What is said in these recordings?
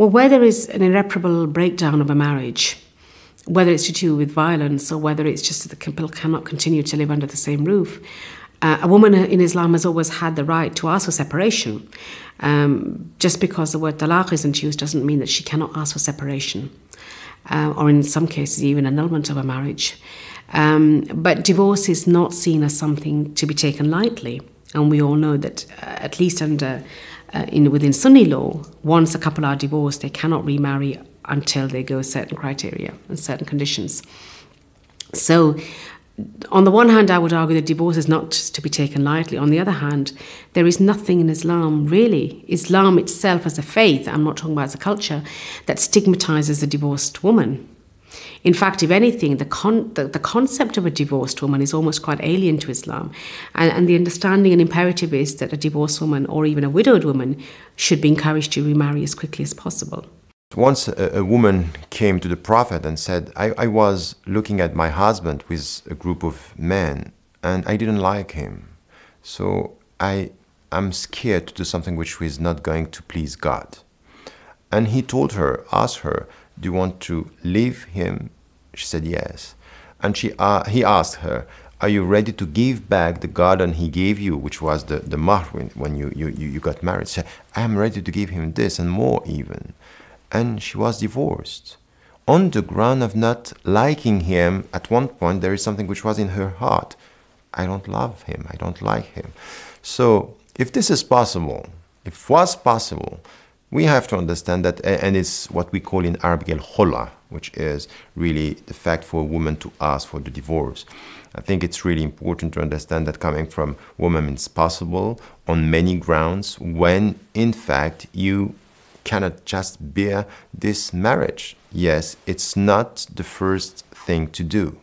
Well, where there is an irreparable breakdown of a marriage, whether it's to do with violence or whether it's just that the couple cannot continue to live under the same roof, a woman in Islam has always had the right to ask for separation. Just because the word talaq isn't used doesn't mean that she cannot ask for separation, or in some cases even annulment of a marriage. But divorce is not seen as something to be taken lightly. And we all know that, at least within Sunni law, once a couple are divorced, they cannot remarry until they go certain criteria and certain conditions. So, on the one hand, I would argue that divorce is not to be taken lightly. On the other hand, there is nothing in Islam, really, Islam itself as a faith, I'm not talking about as a culture, that stigmatizes a divorced woman. In fact, if anything, the concept of a divorced woman is almost quite alien to Islam. And the understanding and imperative is that a divorced woman or even a widowed woman should be encouraged to remarry as quickly as possible. Once a woman came to the Prophet and said, I was looking at my husband with a group of men and I didn't like him. So I'm scared to do something which is not going to please God. And he asked her, do you want to leave him? She said yes. And he asked her, are you ready to give back the garden he gave you, which was the mahr when you got married? She said, I am ready to give him this and more even. And she was divorced. On the ground of not liking him, at one point there is something which was in her heart. I don't love him, I don't like him. So if this is possible, if it was possible, we have to understand that, and it's what we call in Arabic al-khula, which is really the fact for a woman to ask for the divorce. I think it's really important to understand that coming from women is possible on many grounds when, in fact, you cannot just bear this marriage. Yes, it's not the first thing to do.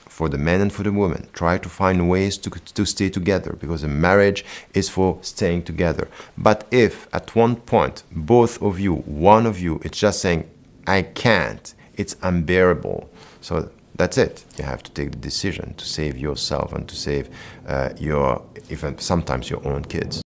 For the men and for the women, try to find ways to stay together, because a marriage is for staying together. But if at one point, both of you, one of you, it's just saying, I can't, it's unbearable. So that's it. You have to take the decision to save yourself and to save even sometimes your own kids.